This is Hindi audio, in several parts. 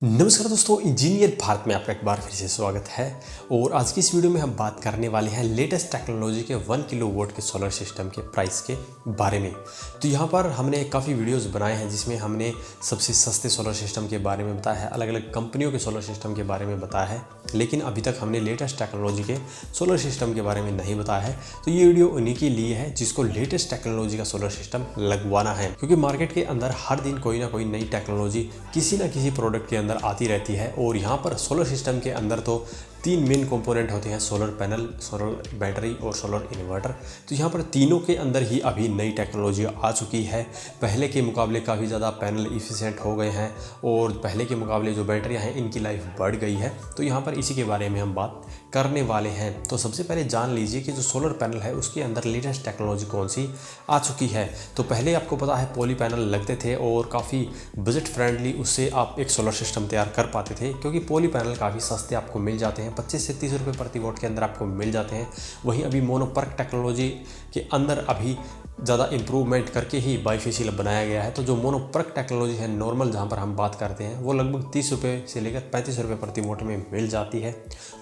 नमस्कार दोस्तों, इंजीनियर भारत में आपका एक बार फिर से स्वागत है। और आज की इस वीडियो में हम बात करने वाले हैं लेटेस्ट टेक्नोलॉजी के 1 किलोवाट के सोलर सिस्टम के प्राइस के बारे में। तो यहाँ पर हमने काफ़ी वीडियोस बनाए हैं जिसमें हमने सबसे सस्ते सोलर सिस्टम के बारे में बताया है, अलग अलग कंपनियों के सोलर सिस्टम के बारे में बताया है, लेकिन अभी तक हमने लेटेस्ट टेक्नोलॉजी के सोलर सिस्टम के बारे में नहीं बताया है। तो ये वीडियो उन्हीं के लिए है जिसको लेटेस्ट टेक्नोलॉजी का सोलर सिस्टम लगवाना है, क्योंकि मार्केट के अंदर हर दिन कोई ना कोई नई टेक्नोलॉजी किसी ना किसी प्रोडक्ट के अंदर आती रहती है। और यहाँ पर सोलर सिस्टम के अंदर तो 3 मेन कंपोनेंट होते हैं, सोलर पैनल, सोलर बैटरी और सोलर इन्वर्टर। तो यहाँ पर तीनों के अंदर ही अभी नई टेक्नोलॉजी आ चुकी है। पहले के मुकाबले काफ़ी ज़्यादा पैनल इफिशिएंट हो गए हैं और पहले के मुकाबले जो बैटरियाँ हैं इनकी लाइफ बढ़ गई है। तो यहाँ पर इसी के बारे में हम बात करने वाले हैं। तो सबसे पहले जान लीजिए कि जो सोलर पैनल है उसके अंदर लेटेस्ट टेक्नोलॉजी कौन सी आ चुकी है। तो पहले आपको पता है पॉली पैनल लगते थे और काफ़ी बजट फ्रेंडली उससे आप एक सोलर सिस्टम तैयार कर पाते थे, क्योंकि पॉली पैनल काफ़ी सस्ते आपको मिल जाते हैं, 25 से 30 रुपये प्रति वोट के अंदर आपको मिल जाते हैं। वहीं अभी मोनोपर्क टेक्नोलॉजी के अंदर अभी ज़्यादा इंप्रूवमेंट करके ही बाईफेशियल बनाया गया है। तो जो मोनोपर्क टेक्नोलॉजी है नॉर्मल जहाँ पर हम बात करते हैं वो लगभग 30 रुपये से लेकर 35 रुपये प्रति वोट में मिल जाती है।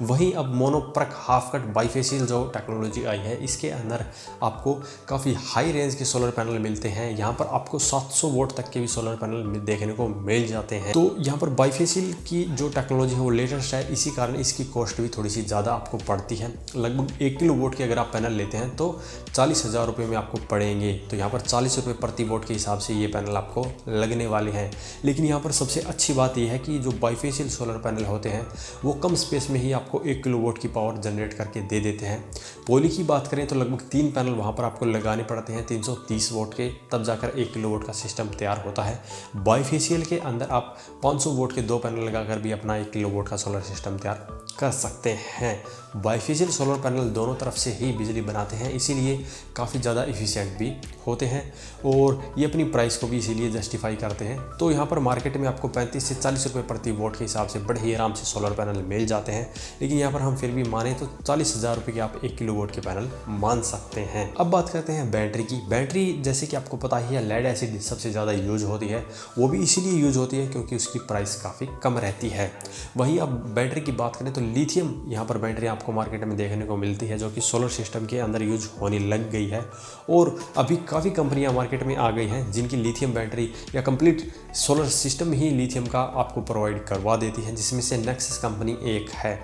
वहीं अब मोनोपर्क हाफ कट बाईफेशियल जो टेक्नोलॉजी आई है इसके अंदर आपको काफ़ी हाई रेंज के सोलर पैनल मिलते हैं। यहाँ पर आपको 700 वोट तक के भी सोलर पैनल देखने को मिल जाते हैं। तो यहाँ पर बाईफेशियल की जो टेक्नोलॉजी है वो लेटेस्ट है, इसी कारण इसकी कॉस्ट भी थोड़ी सी ज़्यादा आपको पड़ती है। लगभग 1 किलो वोट के अगर आप पैनल लेते हैं तो 40,000 रुपये में आपको पड़ेंगे। तो यहाँ पर 40 रुपये प्रति वोट के हिसाब से ये पैनल आपको लगने वाले हैं। लेकिन यहाँ पर सबसे अच्छी बात यह है कि जो बाईफेशियल सोलर पैनल होते हैं वो कम स्पेस में ही आपको 1 किलो वोट की पावर जनरेट करके दे देते हैं। पॉली की बात करें तो लगभग 3 पैनल वहाँ पर आपको लगाने पड़ते हैं 330 वोट के, तब जाकर 1 किलो वोट का सिस्टम तैयार होता है। बाईफेशियल के अंदर आप 500 वोट के 2 पैनल लगाकर भी अपना 1 किलो वोट का सोलर सिस्टम तैयार कर सकते हैं। बाईफेशियल सोलर पैनल दोनों तरफ से ही बिजली बनाते हैं, इसीलिए काफ़ी ज़्यादा इफिशिएंट भी होते हैं और ये अपनी प्राइस को भी इसीलिए जस्टिफाई करते हैं। तो यहाँ पर मार्केट में आपको 35 से 40 रुपये प्रति वोट के हिसाब से बड़े ही आराम से सोलर पैनल मिल जाते हैं। लेकिन यहाँ पर हम फिर भी माने तो 40,000 रुपये के आप 1 किलो वोट के पैनल मान सकते हैं। अब बात करते हैं बैटरी की। बैटरी जैसे कि आपको पता ही है लेड एसिड सबसे ज़्यादा यूज होती है, वो भी इसीलिए यूज होती है क्योंकि उसकी प्राइस काफ़ी कम रहती है। वहीं अब बैटरी की बात करें तो लिथियम यहाँ पर बैटरी आपको मार्केट में देखने को मिलती है, जो कि सोलर सिस्टम के अंदर यूज होने लग गई है। और अभी काफ़ी कंपनियां मार्केट में आ गई हैं जिनकी लिथियम बैटरी या कंप्लीट सोलर सिस्टम ही लिथियम का आपको प्रोवाइड करवा देती है, जिसमें से नेक्सस कंपनी एक है।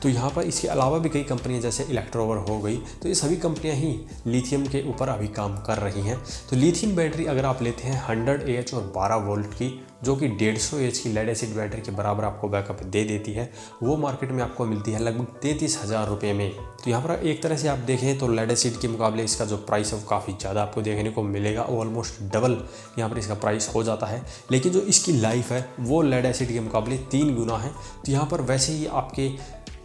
तो यहाँ पर इसके अलावा भी कई कंपनियां जैसे इलेक्ट्रोवर हो गई, तो ये सभी कंपनियां ही लिथियम के ऊपर अभी काम कर रही हैं। तो लिथियम बैटरी अगर आप लेते हैं 100 AH और 12 वोल्ट की, जो कि 150 AH की लेड एसिड बैटरी के बराबर आपको बैकअप दे देती है, वो मार्केट में आपको मिलती है लगभग 33,000 रुपये में। तो यहाँ पर एक तरह से आप देखें तो लेड एसिड के मुकाबले इसका जो प्राइस है वो काफ़ी ज़्यादा आपको देखने को मिलेगा, ऑलमोस्ट डबल यहाँ पर इसका प्राइस हो जाता है। लेकिन जो इसकी लाइफ है वो लेड एसिड के मुकाबले 3 गुना है। तो यहाँ पर वैसे ही आपके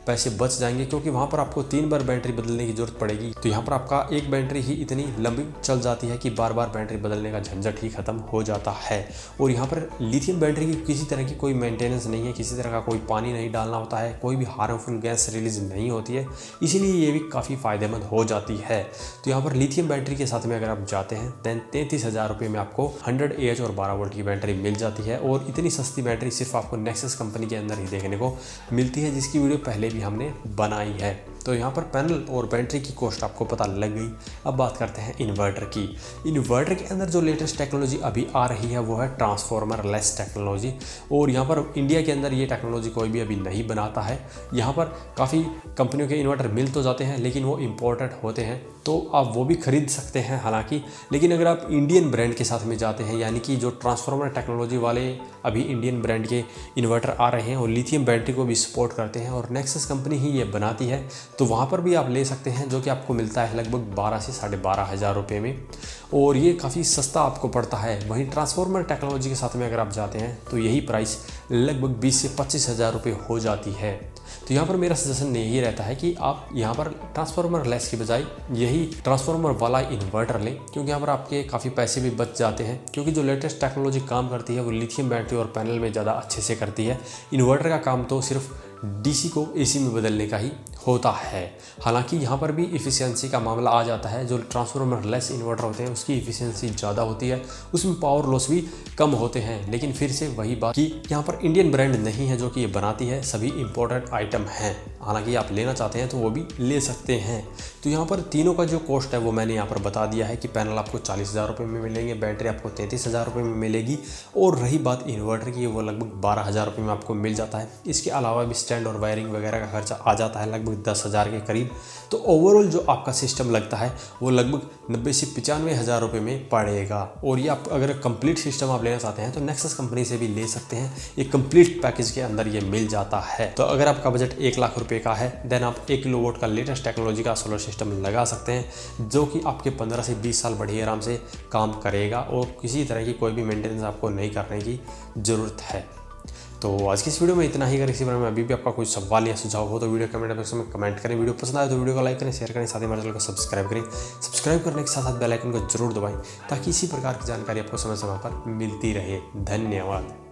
पैसे बच जाएंगे, क्योंकि वहाँ पर आपको 3 बार बैटरी बदलने की ज़रूरत पड़ेगी। तो यहाँ पर आपका एक बैटरी ही इतनी लंबी चल जाती है कि बार बार बैटरी बदलने का झंझट ही खत्म हो जाता है। और यहाँ पर लिथियम बैटरी की किसी तरह की कोई मेंटेनेंस नहीं है, किसी तरह का कोई पानी नहीं डालना होता है, कोई भी हार्मफुल गैस रिलीज नहीं होती है, इसीलिए ये भी काफ़ी फ़ायदेमंद हो जाती है। तो यहाँ पर लिथियम बैटरी के साथ में अगर आप जाते हैं दैन 33,000 रुपये में आपको 100 AH और 12 वोल्ट की बैटरी मिल जाती है। और इतनी सस्ती बैटरी सिर्फ आपको नेक्सस कंपनी के अंदर ही देखने को मिलती है, जिसकी वीडियो पहले भी हमने बनाई है। तो यहाँ पर पैनल और बैटरी की कॉस्ट आपको पता लग गई। अब बात करते हैं इन्वर्टर की। इन्वर्टर के अंदर जो लेटेस्ट टेक्नोलॉजी अभी आ रही है वो है ट्रांसफार्मर लेस टेक्नोलॉजी। और यहाँ पर इंडिया के अंदर ये टेक्नोलॉजी कोई भी अभी नहीं बनाता है। यहाँ पर काफ़ी कंपनियों के इन्वर्टर मिल तो जाते हैं लेकिन वो इम्पोर्टेड होते हैं, तो आप वो भी खरीद सकते हैं हालांकि। लेकिन अगर आप इंडियन ब्रांड के साथ में जाते हैं, यानी कि जो ट्रांसफार्मर टेक्नोलॉजी वाले अभी इंडियन ब्रांड के इन्वर्टर आ रहे हैं और लिथियम बैटरी को भी सपोर्ट करते हैं और नेक्सस कंपनी ही ये बनाती है, तो वहाँ पर भी आप ले सकते हैं, जो कि आपको मिलता है लगभग 12 से 12,500 रुपये में। और ये काफ़ी सस्ता आपको पड़ता है। वहीं ट्रांसफार्मर टेक्नोलॉजी के साथ में अगर आप जाते हैं तो यही प्राइस लगभग 20 से 25,000 रुपये हो जाती है। तो यहाँ पर मेरा सजेशन यही रहता है कि आप यहाँ पर ट्रांसफार्मर लेस की बजाय यही ट्रांसफार्मर वाला इन्वर्टर लें, क्योंकि यहाँ पर आपके काफ़ी पैसे भी बच जाते हैं। क्योंकि जो लेटेस्ट टेक्नोलॉजी काम करती है वो लिथियम बैटरी और पैनल में ज़्यादा अच्छे से करती है। इन्वर्टर का काम तो सिर्फ डीसी को एसी में बदलने का ही होता है। हालांकि यहाँ पर भी इफ़िशियंसी का मामला आ जाता है। जो ट्रांसफार्मर लेस इन्वर्टर होते हैं उसकी इफ़िशियंसी ज़्यादा होती है, उसमें पावर लॉस भी कम होते हैं। लेकिन फिर से वही बात कि यहाँ पर इंडियन ब्रांड नहीं है जो कि ये बनाती है, सभी इम्पोर्टेड आइटम हैं। हालांकि आप लेना चाहते हैं तो वो भी ले सकते हैं। तो यहाँ पर तीनों का जो कॉस्ट है वो मैंने यहाँ पर बता दिया है कि पैनल आपको 40,000 रुपये में मिलेंगे, बैटरी आपको 33,000 रुपये में मिलेगी, और रही बात इन्वर्टर की वो लगभग 12,000 रुपये में आपको मिल जाता है। इसके अलावा भी स्टैंड और वायरिंग वगैरह का खर्चा आ जाता है लगभग 10,000 के करीब। तो ओवरऑल जो आपका सिस्टम लगता है वो लगभग 90 से 95,000 रुपये में पड़ेगा। और ये आप अगर कंप्लीट सिस्टम आप लेना चाहते हैं तो नेक्सस कंपनी से भी ले सकते हैं, ये कंप्लीट पैकेज के अंदर ये मिल जाता है। तो अगर आपका बजट 1 लाख रुपये का है देन आप 1 किलोवाट का लेटेस्ट टेक्नोलॉजी का सोलर सिस्टम लगा सकते हैं, जो कि आपके 15 से 20 साल बढ़िया आराम से काम करेगा और किसी तरह की कोई भी मेंटेनेंस आपको नहीं करने की ज़रूरत है। तो आज की इस वीडियो में इतना ही। अगर इसी बारे में अभी भी आपका कोई सवाल या सुझाव हो तो वीडियो कमेंट बॉक्स में कमेंट करें। वीडियो पसंद आए तो वीडियो को लाइक करें, शेयर करें, साथ ही हमारे चैनल को सब्सक्राइब करें। सब्सक्राइब करने के साथ साथ बेल आइकन को जरूर दबाएं ताकि इसी प्रकार की जानकारी आपको समय समय पर मिलती रहे। धन्यवाद।